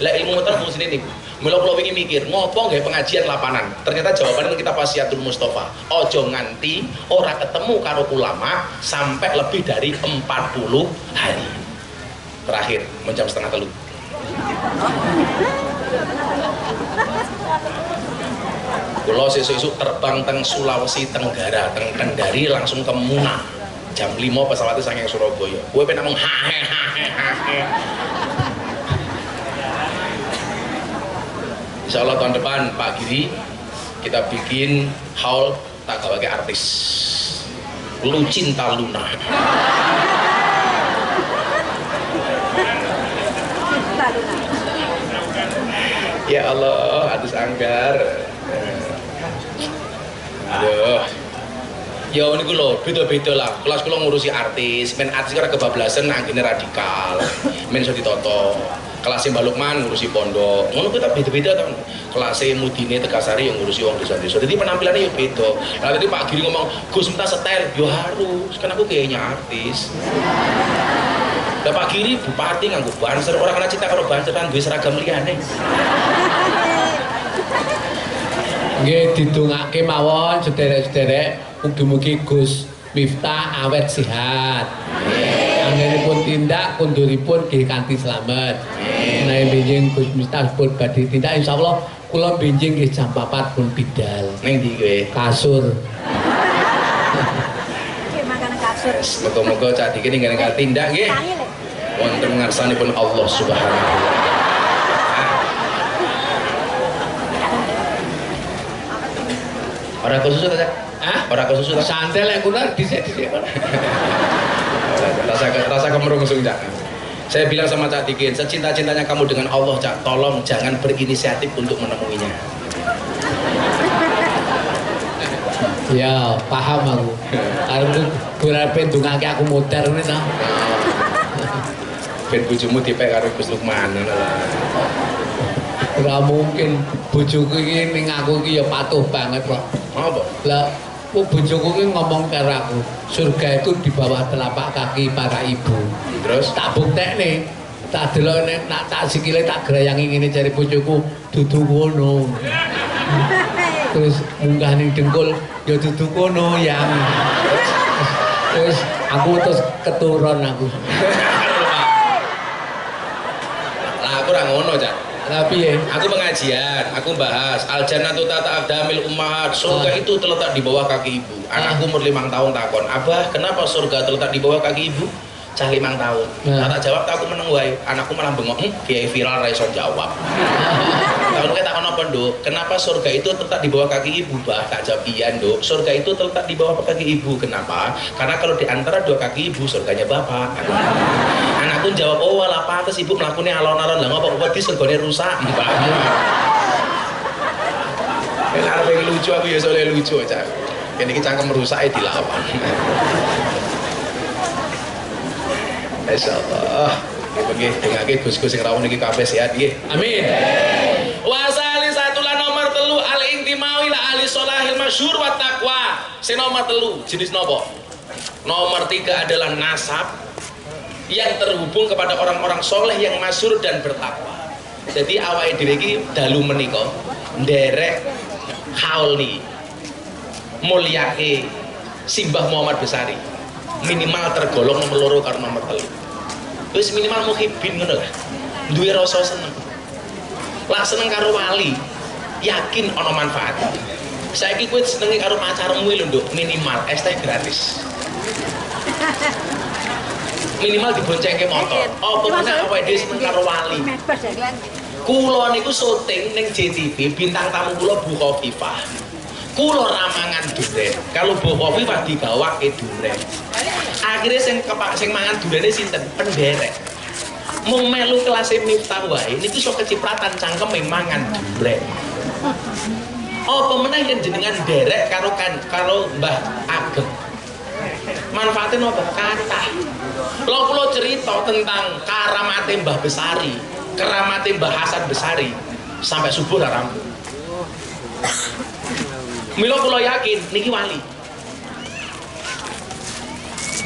Lah ilmu ngoten fungsine niku. Mula kula wingi mikir, ngopo nggawe pengajian lapanan? Ternyata jawabannya kita Wasiatul Mustofa. Ojo nganti ora ketemu karo ulama sampai lebih dari 40 hari. Terakhir, jam 2:30. Kulo sesuk-esuk terbang teng Sulawesi Tenggara, teng Kendari langsung ke Muna. Jam 5 pesawatnya saking Surabaya. Kowe pengen ngomong hahe. Insya Allah tahun depan Pak Giri kita bikin haul tak gawe artis. Lu cinta Luna. Ya Allah, atus anggar. Aduh. Ya niku lho, beda-beda lah. Kelas kula ngurusi artis, men artis ora kebablasan anggene radikal. Men iso ditoto. Kelas Mbak Lukman ngurusi pondok. Ngono kita beda-beda to. Kelas Mudine Tegasari yang ngurusi wong desa-desa. Jadi penampilannya ya beda. Lah tadi Pak Giri ngomong, "Gus minta setel." Yo harus, kan aku kayaknya artis. Lah Pak Giri bupati nganggo banser, ora kena cita karo banser kan duwe seragam liyane. Nggih didongake mawon sederek-sederek mugi-mugi Gus Miftah awet sehat. Anggenipun tindak kunduripun nggih kanthi slamet. Menawi benjing Gus Miftah pun badhe tindak insyaallah kula benjing nggih jam 4 pun bidal. Ning ndi kowe? Kasur. Moga-moga cak diki ninggal tindak nggih. Wonten ngarsanipun Allah Subhanahu wa taala. Ora khusus ta, Cak? Hah? Ora khusus ta? Santai lek kuna dhisik-dhisik. Rasa kemerungsung, Cak. Saya bilang sama Cak Dikin, secinta-cintanya kamu dengan Allah, Cak, tolong jangan berinisiatif untuk menemuinya. Ya, paham aku. Arep golek ndongake aku modar ngene ta. Ben bojomu dipek karo Gus Lukman. Ora mungkin bojoku iki ning aku iki ya patuh banget kok. Apa? Lah, kok bojoku iki ngomong karo aku, surga itu di bawah telapak kaki para ibu. Terus Tak buktekne, tak delok nek tak sikile tak grayangi ngene jare bojoku, dudu ngono. Terus munggah ning dengkul, ya dudu ngono yang. Terus aku terus keturun aku. lah aku ora ngono, Cak. Tapi ya, Aku pengajian, aku bahas al jannatu tata aqdamil ummahat. Surga itu terletak di bawah kaki ibu. Anakku umur 5 tahun takon, "Abah, kenapa surga terletak di bawah kaki ibu?" Cah 5 tahun. Tak jawab, tak aku meneng wae. Anakku malah bengok, kiai viral ra iso jawab. Tahun kita takon apa, Nduk? Kenapa surga itu terletak di bawah kaki ibu, Bah? Tak jawab, "Iya, Nduk. Surga itu terletak di bawah kaki ibu." Kenapa? Karena kalau di antara dua kaki ibu, surganya Bapak. Anakku jawab, "Oh, walah pantes ibu melakukannya alon-alon lah ngopo wedi surgane rusak." Mbak. Lah pengen lucu aku ya soalnya lucu aja. Kene iki cangkem rusake dilawan. Insyaallah. Nggih, dengake Gus-gus sing rawuh niki kabeh sehat nggih. amin. Wasali satulah nomor telu al intimau ila ahli sholahil masyhur wa taqwa. Sing nomor telu jenis nopo? Nomor 3 adalah nasab yang terhubung kepada orang-orang soleh yang masyhur dan bertakwa. Jadi awake dhewe iki dalu menika nderek hauli mulyake Simbah Muhammad Besari minimal tergolong nomor 2 karo nomor 3. Wis minimal muhibin ngono lah. Duwe rasa seneng. Lah seneng karo wali, yakin ana manfaat. Saiki kowe senenge karo pacarmu lho, Nduk, minimal es teh gratis. Minimal diboncengke motor. Apa meneh awake dhewe seneng karo wali. Kula niku syuting ning JTV, bintang tamu kula Bu Khofifah. Kula ramangan duren. Kalau Bu Khofifah digawake duren. Akhirnya sing mangan durene sinten? Penderek. Mung melu kelas Miftah wae niku iso kecipratan cangkeme mangan duren. Apa meneh yen jenengan derek karo Mbah Ageng. Manfaatnya apa? Kathah. Kalau kula cerita tentang karamate Mbah Besari, keramate Mbah Hasan Besari sampai subuh lah rampung. Mila kula yakin niki wali.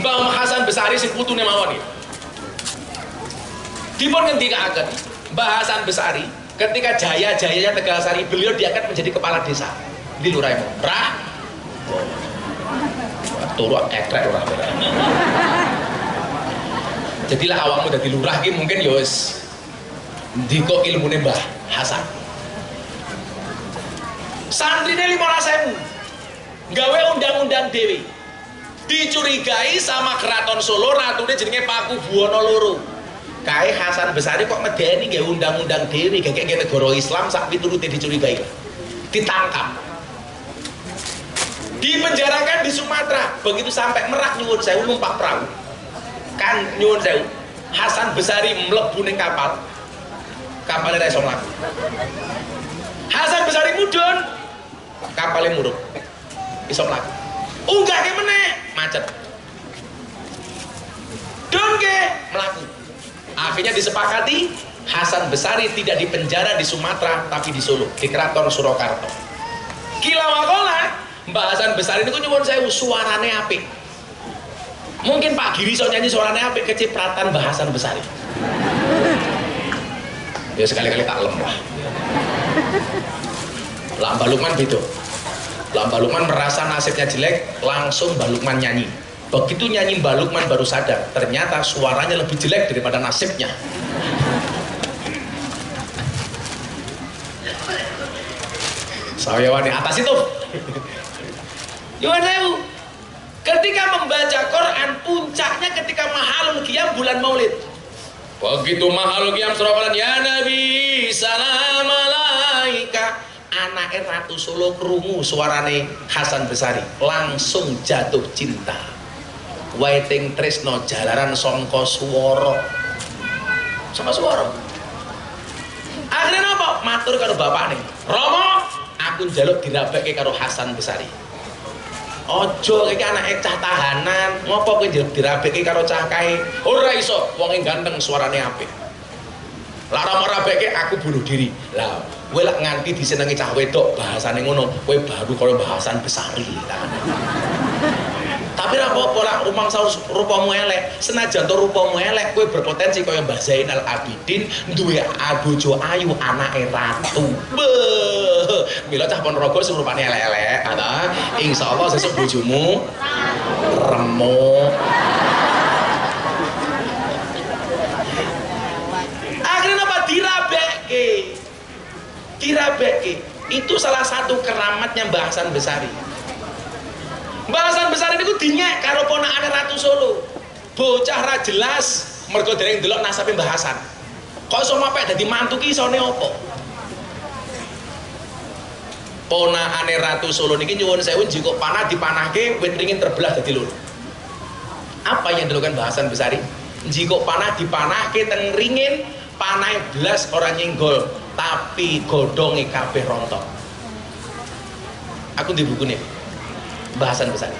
Mbah Hasan Besari sing putune mawon iki. Dipun ngendikaken Mbah Hasan Besari ketika jaya-jayanya Tegalsari beliau diangkat menjadi kepala desa di Luraimu. Rah. Turu ekrek ora. Jadilah awakmu dadi lurah ki mungkin ya wis ndika ilmune Mbah Hasan. Santrine 15.000 gawe undang-undang dewi. Dicurigai sama keraton Solo ratune jenenge Paku Buwono loro. Kae Hasan Besari kok medeni gawe undang-undang dewi gek negara Islam sak piturute dicurigai. Ditangkap. Dipenjarakan di Sumatera. Begitu sampai Merak nyuwun sewu numpak perahu. Kan nyuwun sewu. Hasan Besari mlebu ning kapal. Kapalnya ra iso mlaku. Hasan Besari mudhun. Kapalnya muruk. Iso mlaku. Unggahke meneh macet. Donke mlaku. Akhirnya disepakati Hasan Besari tidak dipenjara di Sumatera tapi di Solo, di Keraton Surakarta. Kilawakola Mbah Hasan Besari niku nyuwun sewu suarane apik. Mungkin Pak Giri iso nyanyi suarane apik kecipratan Mbah Hasan Besari. Ya sekali-kali tak lem lah. Lah Mbah Lukman beda. Lah Mbah Lukman merasa nasibnya jelek, langsung Mbah Lukman nyanyi. Begitu nyanyi Mbah Lukman baru sadar, ternyata suaranya lebih jelek daripada nasibnya. Saya wani atas itu. Yuhaneu, ketika membaca Quran puncaknya ketika mahalul qiyam bulan Maulid. Begitu mahalul qiyam surapalan ya Nabi salam alaika, anake Ratu Solo krungu suarane Hasan Besari, langsung jatuh cinta. Waiting tresno jalaran sangka swara. Sama swara. Akhirnya apa? Matur karo bapakne. Rama, aku njaluk dirabekke karo Hasan Besari. Ojo iki anake cah tahanan, ngopo kowe njaluk dirabekke karo cah kae? Ora iso, wong ganteng suarane apik. Lah ora rabekke aku bunuh diri. Lah, kowe lak nganti disenengi cah wedok bahasane ngono, kowe baru karo Hasan Besari. Tapi ra apa-apa lah rumangsa rupamu elek, senajan to rupamu elek kowe berpotensi kaya Mbah Zainal Abidin duwe bojo ayu anake ratu. Mila cah Ponorogo sing rupane elek-elek, ta? Insyaallah sesuk bojomu remuk. Akhirnya apa dirabekke? Dirabekke. Itu salah satu keramatnya Mbah Hasan Besari. Mbah Hasan Besari niku dinyek karo ponakane Ratu Solo. Bocah ra jelas mergo dereng ndelok nasabe Mbah Hasan. Kok iso mapek dadi mantu ki isone apa? Ponakane Ratu Solo niki nyuwun sewu jika panah dipanahke wit ringin terbelah dadi loro. Apa yang dilakukan Mbah Hasan Besari? Jika panah dipanahke teng ringin, panahe blas ora nyenggol, tapi godhonge kabeh rontok. Aku di buku nih. Mbah Hasan Besari.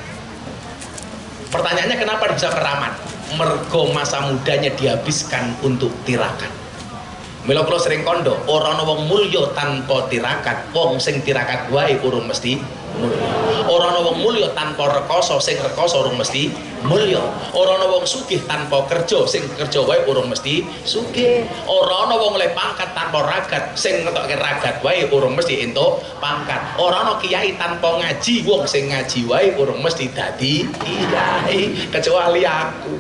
Pertanyaannya kenapa bisa keramat? Mergo masa mudanya dihabiskan untuk tirakat. Mila kula sering kondo, ora ana wong mulya tanpa tirakat. Wong sing tirakat wae urung mesti mulya. Ora ana wong mulya tanpa rekoso, sing rekoso urung mesti mulya. Ora ana wong sugih tanpa kerja, sing kerja wae urung mesti sugih. Ora ana wong le pangkat tanpa ragat, sing ngetokke ragat wae urung mesti entuk pangkat. Ora ana kiai tanpa ngaji, wong sing ngaji wae urung mesti dadi kiai, kecuali aku.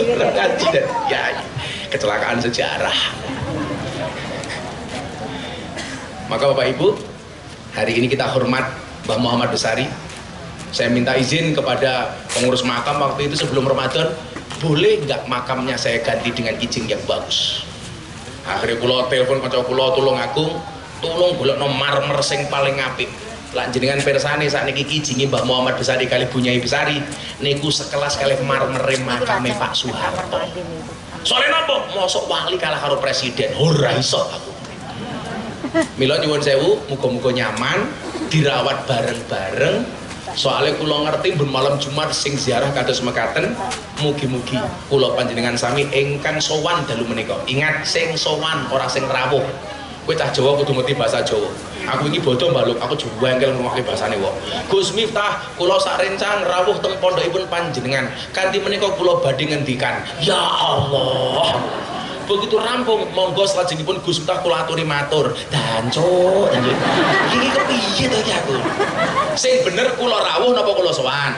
Ngaji dan kiai. Kecelakaan sejarah. Maka Bapak Ibu, hari ini kita hormat Mbah Muhammad Besari. Saya minta izin kepada pengurus makam waktu itu sebelum Ramadan, boleh nggak makamnya saya ganti dengan kijing yang bagus. Akhirnya kula telepon kanca kula tulung aku, tolong golekno marmer sing paling apik. Lan jenengan pirsani sakniki kijinge Mbah Muhammad Besari kali Bunyai Besari niku sekelas kalih marmere makame Pak Soeharto. Soalnya apa? Mosok wali kalah karo presiden, ora iso aku. Mila nyuwun sewu, muga-muga nyaman, dirawat bareng-bareng. Soalnya kula ngerti ben malam Jumat sing ziarah kados mekaten, mugi-mugi kula panjenengan sami ingkang sowan dalu menika. Ingat sing sowan ora sing rawuh. Kowe cah Jawa kudu ngerti bahasa Jawa. Aku iki bodoh mbaluk, aku juga engkel ngomongke bahasane wong. Gus Miftah, kula sak rencang rawuh teng pondokipun panjenengan. Kanthi menika kula badhe ngendikan, ya Allah. Begitu rampung, monggo salajengipun Gus Miftah kula aturi matur. Dancuk, iki kepiye to iki aku? Sing bener kula rawuh napa kula sowan?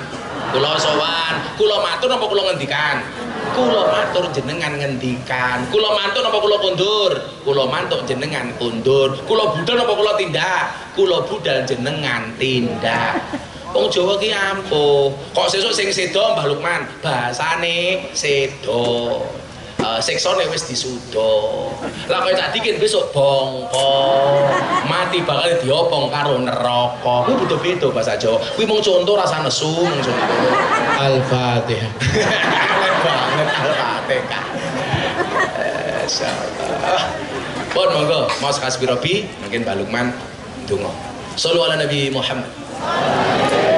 Kula sowan, kula matur napa kula ngendikan? Kula matur jenengan ngendikan. Kula mantuk napa kula kundur? Kula mantuk jenengan kundur. Kula budal napa kula tindak? Kula budal jenengan tindak. Wong Jawa ki ampuh. Kok sesuk sing sedo Mbah Lukman, bahasane sedo. Seksone wis disuda. Lah kaya tak dikit besok bongko. Mati bakal diopong karo neraka. Kuwi beda-beda bahasa Jawa. Kuwi mung contoh rasa nesu, mung contoh. Al-Fatihah. Banget Al-Fatihah. Insyaallah. Pun monggo maos kasbi Robi mungkin Mbah Lukman donga. Shallu ala Nabi Muhammad.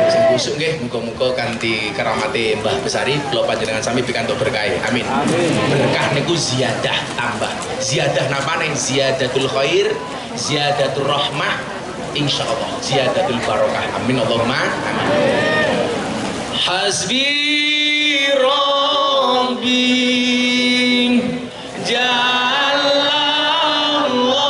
Sing kusuk nggih muga-muga kanthi keramate Mbah Besari kula panjenengan sami pikantuk berkah. Amin. Berkah niku ziyadah tambah. Ziyadah napane? Ziyadatul khair, ziyadatul rahmah, insyaallah ziyadatul barokah. Amin Allahumma amin. Hasbi Rabbi Jalla Allah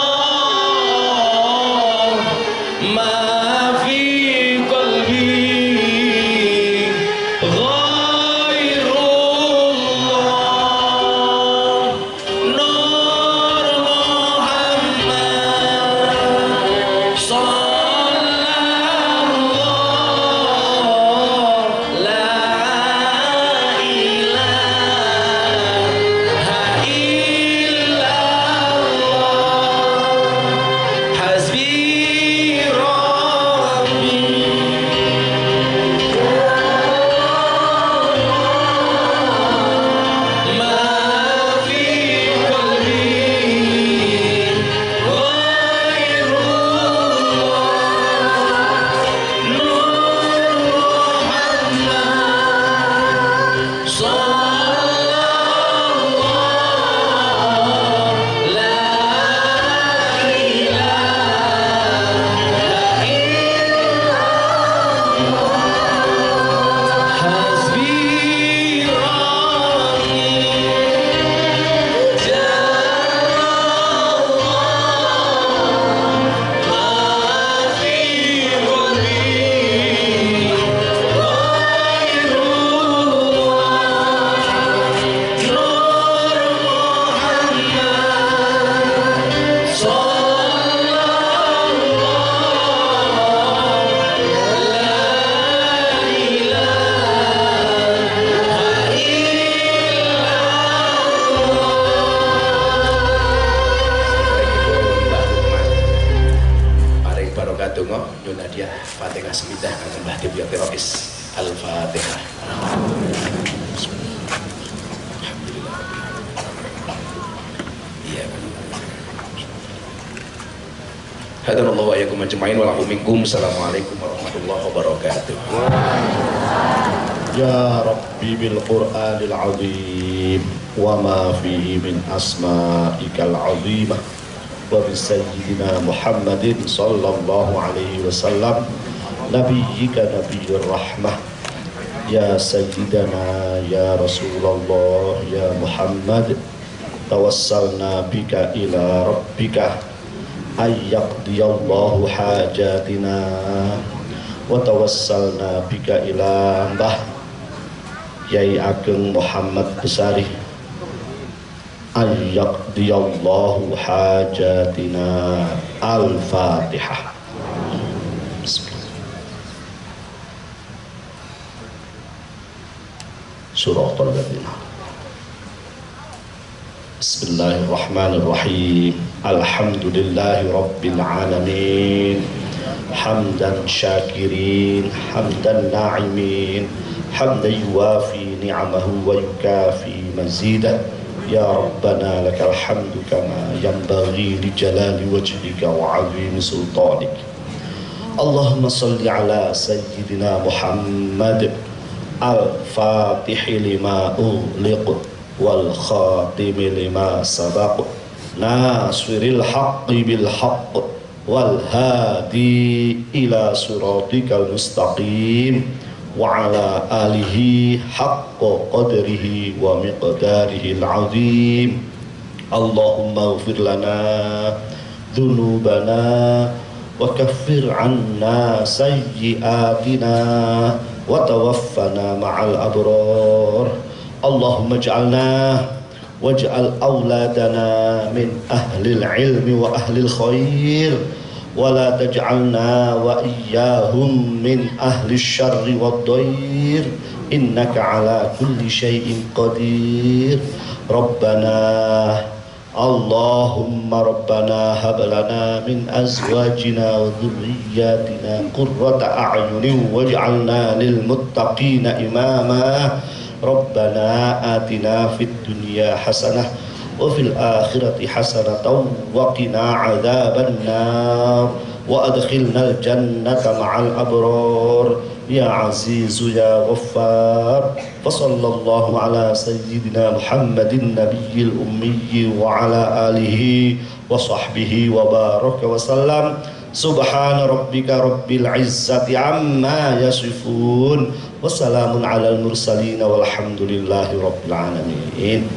donga nyun hadiah Fatihah semidah kangge Mbah Dewi Teroris. Al-Fatihah. Iya. Hadanallahu wa iyyakum ajmain wa lahu minkum. Assalamualaikum warahmatullahi wabarakatuh. Ya Rabbi bil Qur'anil azim wa ma fihi min asma'ikal azimah wa bi sayyidina Muhammadin sallallahu alaihi wasallam nabiyyika nabiyyur rahmah ya sayyidana ya Rasulullah ya Muhammad tawassalna bika ila rabbika ayyaqdiyallahu hajatina wa tawassalna bika ila Mbah Yai Ageng Muhammad Besari ayyaqdiyallahu hajatina. Al-Fatihah. Surah Al-Ladina. Bismillahirrahmanirrahim. Alhamdulillahi Rabbil Alamin. Hamdan syakirin, hamdan na'imin, hamdan yuwafi ni'amahu wa yukafi mazidah. Ya Rabbana lakal hamdu kama yanbaghi li jalali wajhika wa 'azimi sultanik. Allahumma salli ala sayyidina Muhammad al-fatih lima ughliq wal khatim lima sabaq nasiril haqqi bil haqq wal hadi ila siratikal mustaqim wa ala alihi haqqa qadrihi wa miqdarihi al-azim. Allahumma ighfir lana dhunubana wa kaffir anna sayyiatina wa tawaffana ma'al abrar. Allahumma ij'alna waj'al awladana min ahlil ilmi wa ahlil khair wa la taj'alna wa iyyahum min ahli syarri wad dhair innaka ala kulli syai'in qadir. Rabbana Allahumma Rabbana hab lana min azwajina wa dhurriyyatina qurrata a'yunin waj'alna lil muttaqina imama. Rabbana atina fid dunya hasanah wa fil akhirati hasanatan wa qina adzaban nar wa adkhilnal jannata ma'al abrar ya azizu ya ghaffar. Wa sallallahu ala sayyidina Muhammadin nabiyil ummi wa ala alihi wa sahbihi wa baraka wa sallam. Subhana rabbika rabbil izzati amma yasifun wa salamun alal mursalin walhamdulillahi rabbil alamin.